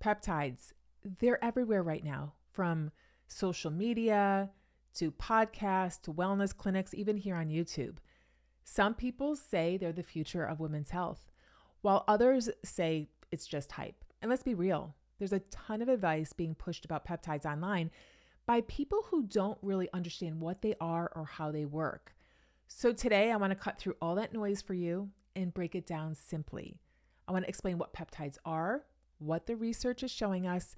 Peptides, they're everywhere right now, from social media to podcasts to wellness clinics, even here on YouTube. Some people say they're the future of women's health, while others say it's just hype. And let's be real, there's a ton of advice being pushed about peptides online by people who don't really understand what they are or how they work. So today I want to cut through all that noise for you and break it down simply. I want to explain what peptides are, what the research is showing us,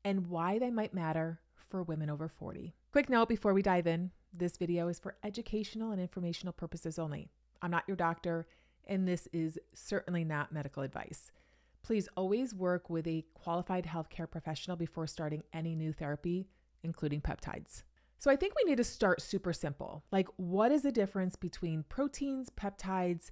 and why they might matter for women over 40. Quick note before we dive in, this video is for educational and informational purposes only. I'm not your doctor, and this is certainly not medical advice. Please always work with a qualified healthcare professional before starting any new therapy, including peptides. So I think we need to start super simple. Like, what is the difference between proteins, peptides,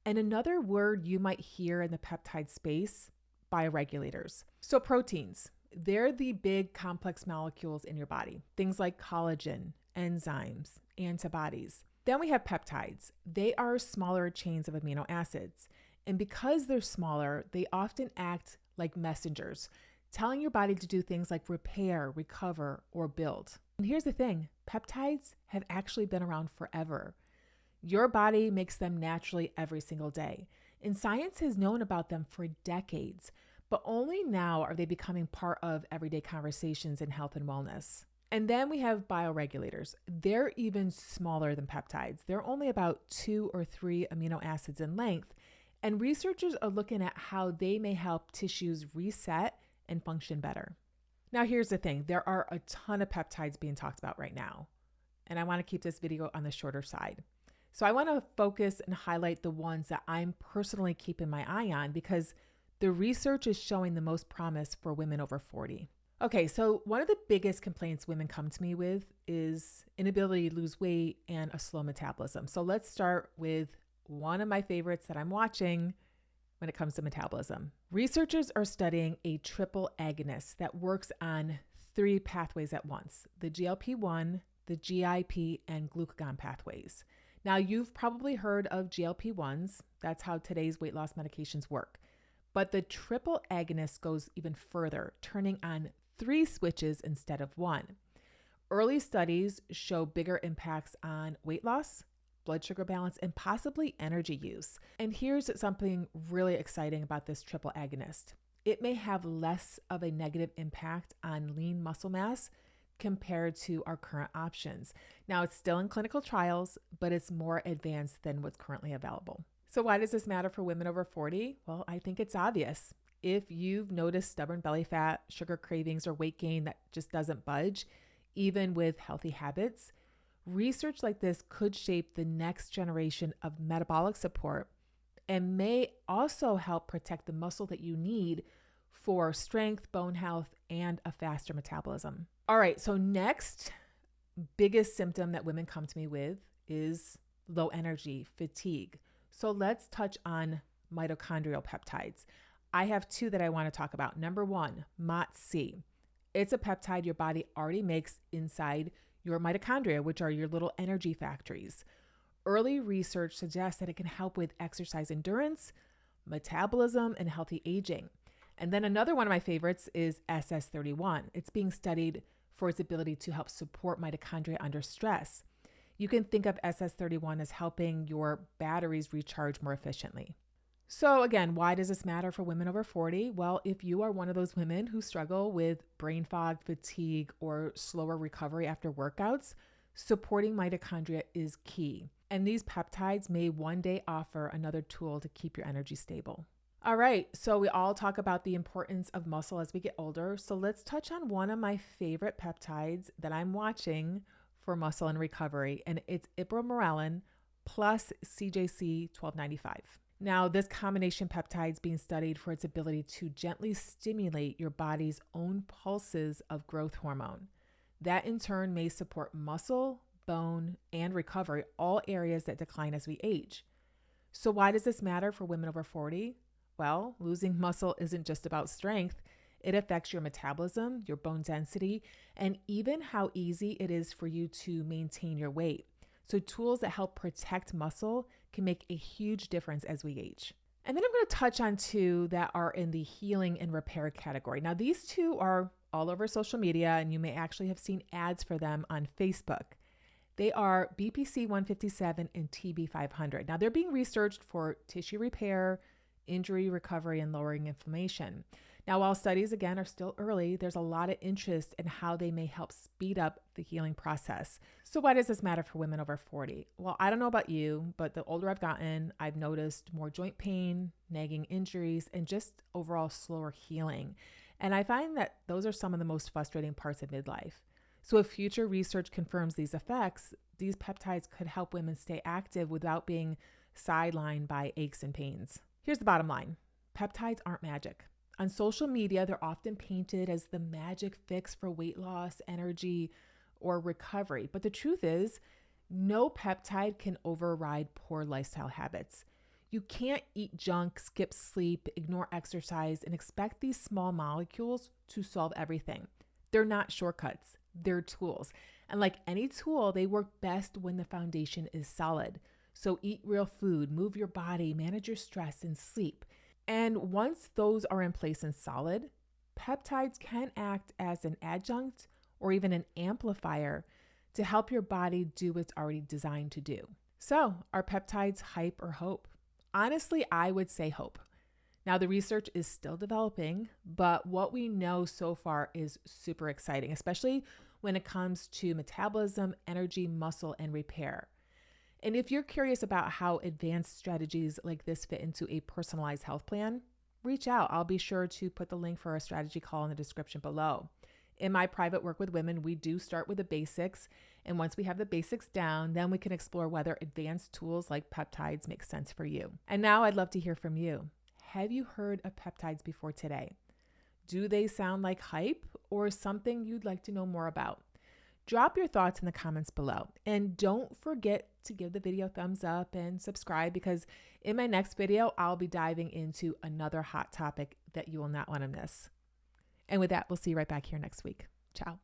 and another word you might hear in the peptide space, bioregulators? So proteins, they're the big complex molecules in your body, things like collagen, enzymes, antibodies. Then we have peptides. They are smaller chains of amino acids. And because they're smaller, they often act like messengers, telling your body to do things like repair, recover, or build. And here's the thing, peptides have actually been around forever. Your body makes them naturally every single day. And science has known about them for decades, but only now are they becoming part of everyday conversations in health and wellness. And then we have bioregulators. They're even smaller than peptides. They're only about 2 or 3 amino acids in length. And researchers are looking at how they may help tissues reset and function better. Now, here's the thing. There are a ton of peptides being talked about right now. And I want to keep this video on the shorter side. So I want to focus and highlight the ones that I'm personally keeping my eye on because the research is showing the most promise for women over 40. Okay, so one of the biggest complaints women come to me with is inability to lose weight and a slow metabolism. So let's start with one of my favorites that I'm watching when it comes to metabolism. Researchers are studying a triple agonist that works on 3 pathways at once, the GLP-1, the GIP, and glucagon pathways. Now, you've probably heard of GLP-1s. That's how today's weight loss medications work. But the triple agonist goes even further, turning on 3 switches instead of 1. Early studies show bigger impacts on weight loss, blood sugar balance, and possibly energy use. And here's something really exciting about this triple agonist. It may have less of a negative impact on lean muscle mass compared to our current options. Now, it's still in clinical trials, but it's more advanced than what's currently available. So why does this matter for women over 40? Well, I think it's obvious. If you've noticed stubborn belly fat, sugar cravings, or weight gain that just doesn't budge, even with healthy habits, research like this could shape the next generation of metabolic support and may also help protect the muscle that you need for strength, bone health, and a faster metabolism. All right, so next biggest symptom that women come to me with is low energy, fatigue. So let's touch on mitochondrial peptides. I have 2 that I want to talk about. Number 1, MOTS-C. It's a peptide your body already makes inside your mitochondria, which are your little energy factories. Early research suggests that it can help with exercise endurance, metabolism, and healthy aging. And then another one of my favorites is SS31. It's being studied for its ability to help support mitochondria under stress. You can think of SS31 as helping your batteries recharge more efficiently. So again, why does this matter for women over 40? Well, if you are one of those women who struggle with brain fog, fatigue, or slower recovery after workouts, supporting mitochondria is key. And these peptides may one day offer another tool to keep your energy stable. All right, so we all talk about the importance of muscle as we get older. So let's touch on one of my favorite peptides that I'm watching for muscle and recovery, and it's Ipamorelin plus CJC 1295. Now, this combination peptide is being studied for its ability to gently stimulate your body's own pulses of growth hormone. That in turn may support muscle, bone, and recovery, all areas that decline as we age. So why does this matter for women over 40? Well, losing muscle isn't just about strength. It affects your metabolism, your bone density, and even how easy it is for you to maintain your weight. So tools that help protect muscle can make a huge difference as we age. And then I'm going to touch on two that are in the healing and repair category. Now, these two are all over social media, and you may actually have seen ads for them on Facebook. They are BPC 157 and TB 500. Now, they're being researched for tissue repair, injury recovery, and lowering inflammation. Now, while studies, again, are still early, there's a lot of interest in how they may help speed up the healing process. So why does this matter for women over 40? Well, I don't know about you, but the older I've gotten, I've noticed more joint pain, nagging injuries, and just overall slower healing. And I find that those are some of the most frustrating parts of midlife. So if future research confirms these effects, these peptides could help women stay active without being sidelined by aches and pains. Here's the bottom line. Peptides aren't magic. On social media, they're often painted as the magic fix for weight loss, energy, or recovery. But the truth is, no peptide can override poor lifestyle habits. You can't eat junk, skip sleep, ignore exercise, and expect these small molecules to solve everything. They're not shortcuts, they're tools. And like any tool, they work best when the foundation is solid. So eat real food, move your body, manage your stress, and sleep. And once those are in place and solid, peptides can act as an adjunct or even an amplifier to help your body do what's already designed to do. So, are peptides hype or hope? Honestly, I would say hope. Now, the research is still developing, but what we know so far is super exciting, especially when it comes to metabolism, energy, muscle, and repair. And if you're curious about how advanced strategies like this fit into a personalized health plan, reach out. I'll be sure to put the link for our strategy call in the description below. In my private work with women, we do start with the basics. And once we have the basics down, then we can explore whether advanced tools like peptides make sense for you. And now I'd love to hear from you. Have you heard of peptides before today? Do they sound like hype or something you'd like to know more about? Drop your thoughts in the comments below. And don't forget to give the video a thumbs up and subscribe, because in my next video, I'll be diving into another hot topic that you will not want to miss. And with that, we'll see you right back here next week. Ciao.